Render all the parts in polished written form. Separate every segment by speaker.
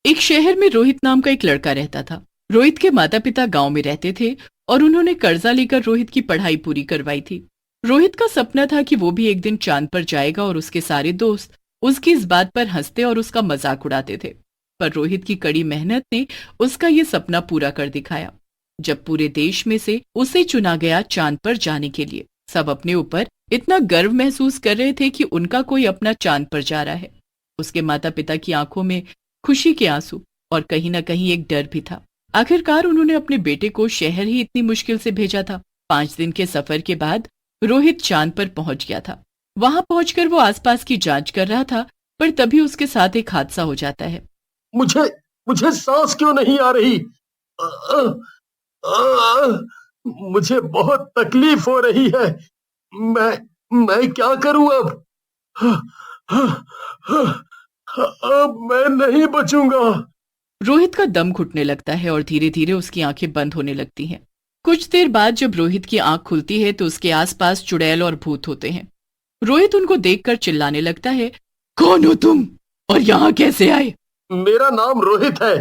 Speaker 1: एक शहर में रोहित नाम का एक लड़का रहता था। रोहित के माता पिता गांव में रहते थे और उन्होंने कर्जा लेकर रोहित की पढ़ाई पूरी करवाई थी। रोहित का सपना था कि वो भी एक दिन चांद पर जाएगा और उसके सारे दोस्त उसकी इस बात पर हंसते और उसका मजाक उड़ाते थे। पर रोहित की कड़ी मेहनत ने उसका ये सपना पूरा कर दिखाया। जब पूरे देश में से उसे चुना गया चांद पर जाने के लिए, सब अपने ऊपर इतना गर्व महसूस कर रहे थे कि उनका कोई अपना चांद पर जा रहा है। उसके माता पिता की आंखों में खुशी के आंसू और कहीं ना कहीं एक डर भी था। आखिरकार उन्होंने अपने बेटे को शहर ही इतनी मुश्किल से भेजा था। 5 दिन के सफर के बाद रोहित चांद पर पहुंच गया था। वहां पहुंचकर वो आसपास की जांच कर रहा था, पर तभी उसके साथ एक हादसा हो जाता है।
Speaker 2: मुझे मुझे सांस क्यों नहीं आ रही? अ, अ, अ, मुझे बहुत तकलीफ हो रही है। मैं क्या करूं अब? अब मैं नहीं बचूंगा।
Speaker 1: रोहित का दम घुटने लगता है और धीरे धीरे उसकी आंखें बंद होने लगती हैं। कुछ देर बाद जब रोहित की आंख खुलती है तो उसके आसपास चुड़ैल और भूत होते हैं। रोहित उनको देखकर चिल्लाने लगता है, कौन हो तुम और यहाँ कैसे आए?
Speaker 2: मेरा नाम रोहित है।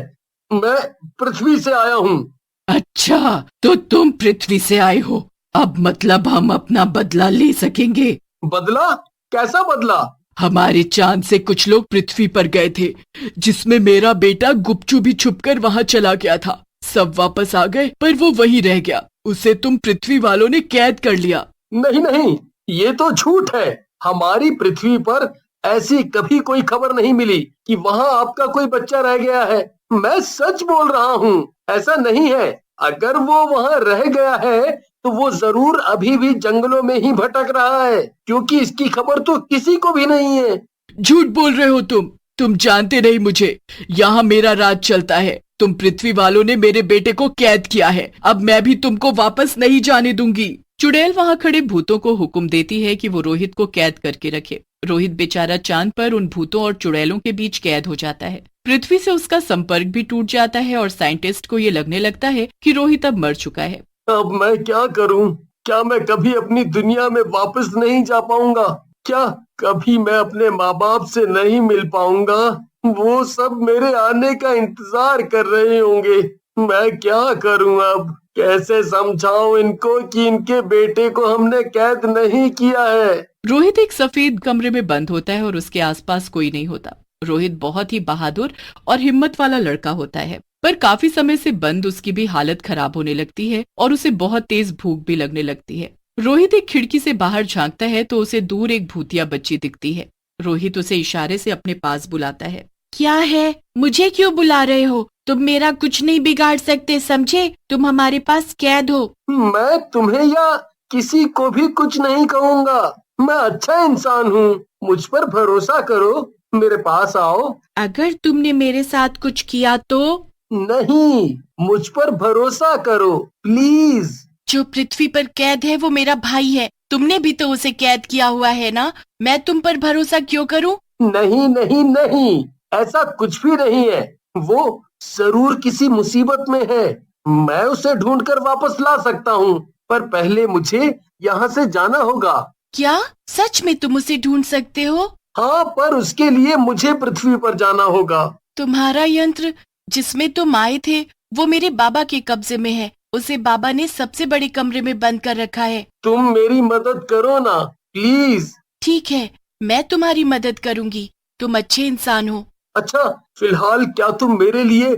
Speaker 2: मैं पृथ्वी से आया हूँ।
Speaker 1: अच्छा, तो तुम पृथ्वी से आए हो। अब मतलब हम अपना बदला ले सकेंगे।
Speaker 2: बदला? कैसा बदला?
Speaker 1: हमारे चांद से कुछ लोग पृथ्वी पर गए थे, जिसमें मेरा बेटा गुपचुप भी छुपकर वहां चला गया था। सब वापस आ गए पर वो वहीं रह गया। उसे तुम पृथ्वी वालों ने कैद कर लिया।
Speaker 2: नहीं नहीं, ये तो झूठ है। हमारी पृथ्वी पर ऐसी कभी कोई खबर नहीं मिली कि वहाँ आपका कोई बच्चा रह गया है। मैं सच बोल रहा हूँ, ऐसा नहीं है। अगर वो वहाँ रह गया है तो वो जरूर अभी भी जंगलों में ही भटक रहा है, क्योंकि इसकी खबर तो किसी को भी नहीं है।
Speaker 1: झूठ बोल रहे हो तुम जानते नहीं मुझे। यहाँ मेरा राज चलता है। तुम पृथ्वी वालों ने मेरे बेटे को कैद किया है। अब मैं भी तुमको वापस नहीं जाने दूंगी। चुड़ैल वहां खड़े भूतों को हुक्म देती है कि वो रोहित को कैद करके रखे। रोहित बेचारा चांद पर उन भूतों और चुड़ैलों के बीच कैद हो जाता है। पृथ्वी से उसका संपर्क भी टूट जाता है और साइंटिस्ट को ये लगने लगता है कि रोहित अब मर चुका है।
Speaker 2: अब मैं क्या करूं? क्या मैं कभी अपनी दुनिया में वापस नहीं जा पाऊंगा? क्या कभी मैं अपने माँ बाप से नहीं मिल पाऊंगा? वो सब मेरे आने का इंतजार कर रहे होंगे। मैं क्या करूं अब? कैसे समझाऊं इनको कि इनके बेटे को हमने कैद नहीं किया है?
Speaker 1: रोहित एक सफेद कमरे में बंद होता है और उसके आसपास कोई नहीं होता। रोहित बहुत ही बहादुर और हिम्मत वाला लड़का होता है, पर काफी समय से बंद उसकी भी हालत खराब होने लगती है और उसे बहुत तेज भूख भी लगने लगती है। रोहित एक खिड़की से बाहर झांकता है तो उसे दूर एक भूतिया बच्ची दिखती है। रोहित उसे इशारे से अपने पास बुलाता है। क्या है? मुझे क्यों बुला रहे हो? तुम मेरा कुछ नहीं बिगाड़ सकते, समझे? तुम हमारे पास कैद हो।
Speaker 2: मैं तुम्हें या किसी को भी कुछ नहीं कहूंगा। मैं अच्छा इंसान हूँ, मुझ पर भरोसा करो, मेरे पास आओ।
Speaker 1: अगर तुमने मेरे साथ कुछ किया तो?
Speaker 2: नहीं, मुझ पर भरोसा करो प्लीज।
Speaker 1: जो पृथ्वी पर कैद है वो मेरा भाई है। तुमने भी तो उसे कैद किया हुआ है ना। मैं तुम पर भरोसा क्यों करूं?
Speaker 2: नहीं नहीं नहीं, ऐसा कुछ भी नहीं है। वो जरूर किसी मुसीबत में है। मैं उसे ढूंढकर वापस ला सकता हूँ, पर पहले मुझे यहाँ से जाना होगा।
Speaker 1: क्या सच में तुम उसे ढूंढ सकते हो?
Speaker 2: हाँ, पर उसके लिए मुझे पृथ्वी पर जाना होगा।
Speaker 1: तुम्हारा यंत्र जिसमें तुम आए थे वो मेरे बाबा के कब्जे में है। उसे बाबा ने सबसे बड़े कमरे में बंद कर रखा है।
Speaker 2: तुम मेरी मदद करो ना प्लीज।
Speaker 1: ठीक है, मैं तुम्हारी मदद करूंगी। तुम अच्छे इंसान हो।
Speaker 2: अच्छा, फिलहाल क्या तुम मेरे लिए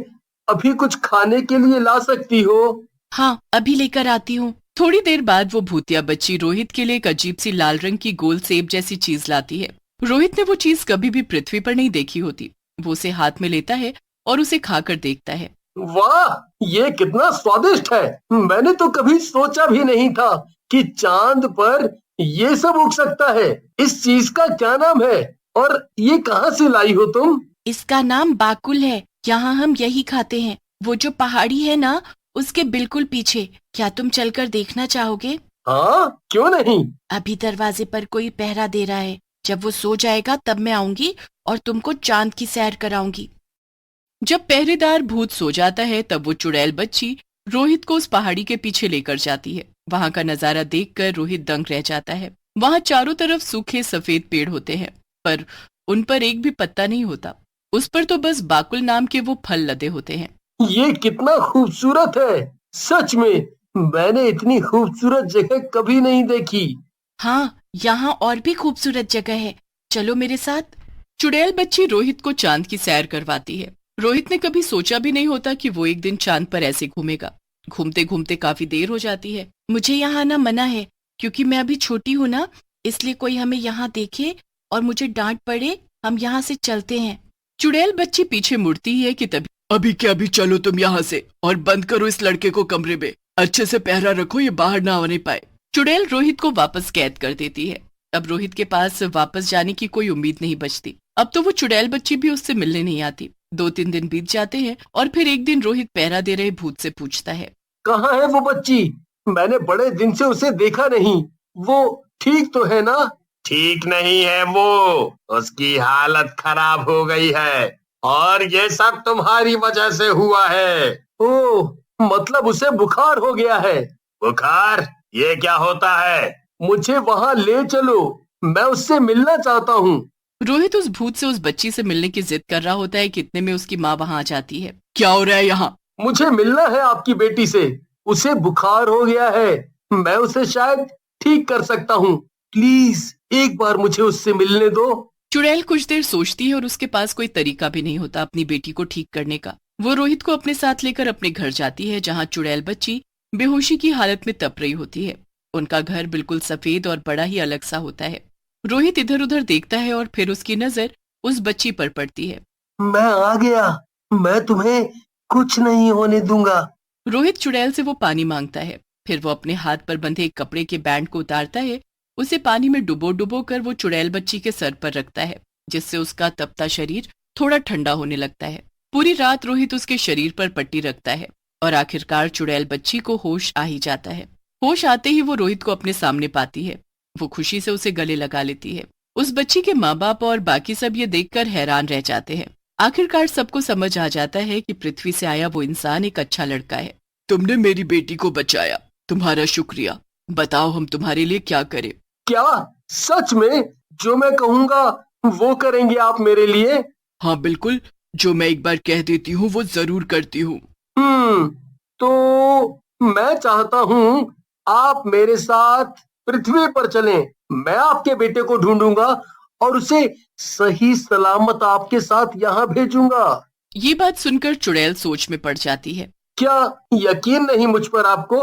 Speaker 2: अभी कुछ खाने के लिए ला सकती हो?
Speaker 1: हाँ, अभी लेकर आती हूँ। थोड़ी देर बाद वो भूतिया बच्ची रोहित के लिए एक अजीब सी लाल रंग की गोल सेब जैसी चीज लाती है। रोहित ने वो चीज कभी भी पृथ्वी पर नहीं देखी होती। वो उसे हाथ में लेता है और उसे खाकर देखता है।
Speaker 2: वाह, ये कितना स्वादिष्ट है। मैंने तो कभी सोचा भी नहीं था कि चांद पर ये सब उग सकता है। इस चीज का क्या नाम है और ये कहाँ से लाई हो तुम?
Speaker 1: इसका नाम बाकुल है। यहाँ हम यही खाते हैं। वो जो पहाड़ी है ना, उसके बिल्कुल पीछे। क्या तुम चलकर देखना चाहोगे?
Speaker 2: हाँ, क्यों नहीं।
Speaker 1: अभी दरवाजे पर कोई पहरा दे रहा है। जब वो सो जाएगा तब मैं आऊंगी और तुमको चांद की सैर कराऊंगी। जब पहरेदार भूत सो जाता है तब वो चुड़ैल बच्ची रोहित को उस पहाड़ी के पीछे लेकर जाती है। वहां का नजारा देखकर रोहित दंग रह जाता है। वहां चारों तरफ सूखे सफेद पेड़ होते हैं, पर उन पर एक भी पत्ता नहीं होता। उस पर तो बस बाकुल नाम के वो फल लदे होते हैं।
Speaker 2: ये कितना खूबसूरत है, सच में मैंने इतनी खूबसूरत जगह कभी नहीं देखी।
Speaker 1: हाँ, यहाँ और भी खूबसूरत जगह है, चलो मेरे साथ। चुड़ैल बच्ची रोहित को चांद की सैर करवाती है। रोहित ने कभी सोचा भी नहीं होता कि वो एक दिन चांद पर ऐसे घूमेगा। घूमते घूमते काफी देर हो जाती है। मुझे यहाँ आना मना है, क्योंकि मैं अभी छोटी हूँ ना, इसलिए कोई हमें यहाँ देखे और मुझे डांट पड़े। हम यहाँ से चलते हैं। चुड़ैल बच्ची पीछे मुड़ती ही है कि तभी, अभी क्या, अभी चलो तुम यहाँ से, और बंद करो इस लड़के को कमरे में, अच्छे से पहरा रखो, ये बाहर ना आने पाए। चुड़ैल रोहित को वापस कैद कर देती है। अब रोहित के पास वापस जाने की कोई उम्मीद नहीं बचती। अब तो वो चुड़ैल बच्ची भी उससे मिलने नहीं आती। 2-3 दिन बीत जाते हैं और फिर एक दिन रोहित पहरा दे रहे भूत से पूछता है,
Speaker 2: कहाँ है वो बच्ची? मैंने बड़े दिन से उसे देखा नहीं। वो ठीक तो है ना? ठीक नहीं है वो, उसकी हालत खराब हो गई है और ये सब तुम्हारी वजह से हुआ है। ओह, मतलब उसे बुखार हो गया है। बुखार? ये क्या होता है? मुझे वहाँ ले चलो, मैं उससे मिलना चाहता हूँ।
Speaker 1: रोहित उस भूत से उस बच्ची से मिलने की जिद कर रहा होता है कि इतने में उसकी माँ वहां आ जाती है। क्या हो रहा है यहाँ?
Speaker 2: मुझे मिलना है आपकी बेटी से, उसे बुखार हो गया है, मैं उसे शायद ठीक कर सकता हूँ। प्लीज एक बार मुझे उससे मिलने दो।
Speaker 1: चुड़ैल कुछ देर सोचती है और उसके पास कोई तरीका भी नहीं होता अपनी बेटी को ठीक करने का। वो रोहित को अपने साथ लेकर अपने घर जाती है, जहाँ चुड़ैल बच्ची बेहोशी की हालत में तप रही होती है। उनका घर बिल्कुल सफेद और बड़ा ही अलग सा होता है। रोहित इधर उधर देखता है और फिर उसकी नजर उस बच्ची पर पड़ती है।
Speaker 2: मैं आ गया, मैं तुम्हें कुछ नहीं होने दूंगा।
Speaker 1: रोहित चुड़ैल से वो पानी मांगता है। फिर वो अपने हाथ पर बंधे एक कपड़े के बैंड को उतारता है। उसे पानी में डुबो डुबो कर वो चुड़ैल बच्ची के सर पर रखता है, जिससे उसका तपता शरीर थोड़ा ठंडा होने लगता है। पूरी रात रोहित उसके शरीर पर पट्टी रखता है और आखिरकार चुड़ैल बच्ची को होश आ ही जाता है। होश आते ही वो रोहित को अपने सामने पाती है। वो खुशी से उसे गले लगा लेती है। उस बच्ची के माँ बाप और बाकी सब ये देखकर हैरान रह जाते हैं। आखिरकार सबको समझ आ जाता है कि पृथ्वी से आया वो इंसान एक अच्छा लड़का है। तुमने मेरी बेटी को बचाया, तुम्हारा शुक्रिया। बताओ हम तुम्हारे लिए क्या करें?
Speaker 2: क्या सच में? जो मैं कहूँगा वो करेंगे आप मेरे लिए?
Speaker 1: हाँ बिल्कुल, जो मैं एक बार कह देती हूँ वो जरूर करती हूँ।
Speaker 2: तो मैं चाहता हूँ आप मेरे साथ पृथ्वी पर चलें। मैं आपके बेटे को ढूंढूंगा और उसे सही सलामत आपके साथ यहाँ भेजूंगा।
Speaker 1: ये बात सुनकर चुड़ैल सोच में पड़ जाती है।
Speaker 2: क्या यकीन नहीं मुझ पर आपको?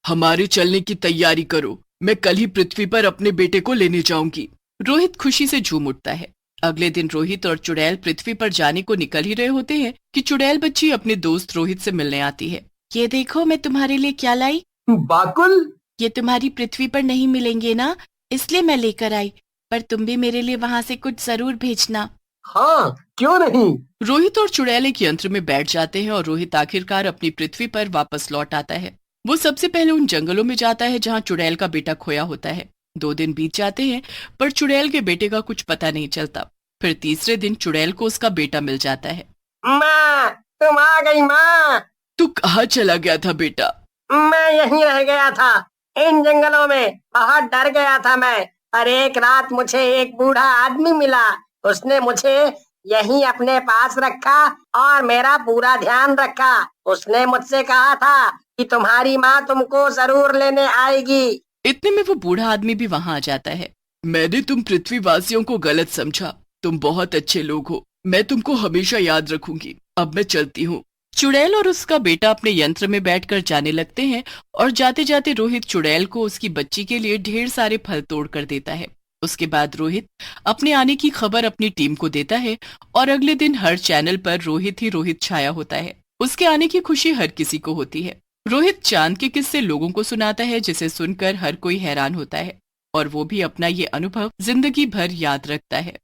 Speaker 1: हमारे चलने की तैयारी करो, मैं कल ही पृथ्वी पर अपने बेटे को लेने जाऊंगी। रोहित खुशी से झूम उठता है। अगले दिन रोहित और चुड़ैल पृथ्वी पर जाने को निकल ही रहे होते हैं कि चुड़ैल बच्ची अपने दोस्त रोहित से मिलने आती है। ये देखो मैं तुम्हारे लिए क्या लाई।
Speaker 2: बाकुल?
Speaker 1: ये तुम्हारी पृथ्वी पर नहीं मिलेंगे ना, इसलिए मैं लेकर आई, पर तुम भी मेरे लिए वहाँ से कुछ जरूर भेजना।
Speaker 2: हाँ, क्यों नहीं।
Speaker 1: रोहित और चुड़ैल एक यंत्र में बैठ जाते हैं और रोहित आखिरकार अपनी पृथ्वी पर वापस लौट आता है। वो सबसे पहले उन जंगलों में जाता है जहाँ चुड़ैल का बेटा खोया होता है। 2 दिन बीत जाते हैं पर चुड़ैल के बेटे का कुछ पता नहीं चलता। फिर तीसरे दिन चुड़ैल को उसका बेटा मिल जाता है।
Speaker 2: माँ, तुम आ गई माँ।
Speaker 1: तू कहाँ चला गया था बेटा?
Speaker 3: मैं यहीं रह गया था, इन जंगलों में। बहुत डर गया था मैं, पर एक रात मुझे एक बूढ़ा आदमी मिला। उसने मुझे यहीं अपने पास रखा और मेरा पूरा ध्यान रखा। उसने मुझसे कहा था कि तुम्हारी माँ तुमको जरूर लेने आएगी।
Speaker 1: इतने में वो बूढ़ा आदमी भी वहाँ आ जाता है। मैंने तुम पृथ्वीवासियों को गलत समझा, तुम बहुत अच्छे लोग हो, मैं तुमको हमेशा याद रखूंगी। अब मैं चलती हूँ। चुड़ैल और उसका बेटा अपने यंत्र में बैठकर जाने लगते हैं और जाते जाते रोहित चुड़ैल को उसकी बच्ची के लिए ढेर सारे फल तोड़ कर देता है। उसके बाद रोहित अपने आने की खबर अपनी टीम को देता है और अगले दिन हर चैनल पर रोहित ही रोहित छाया होता है। उसके आने की खुशी हर किसी को होती है। रोहित चांद के किस्से लोगों को सुनाता है, जिसे सुनकर हर कोई हैरान होता है और वो भी अपना ये अनुभव जिंदगी भर याद रखता है।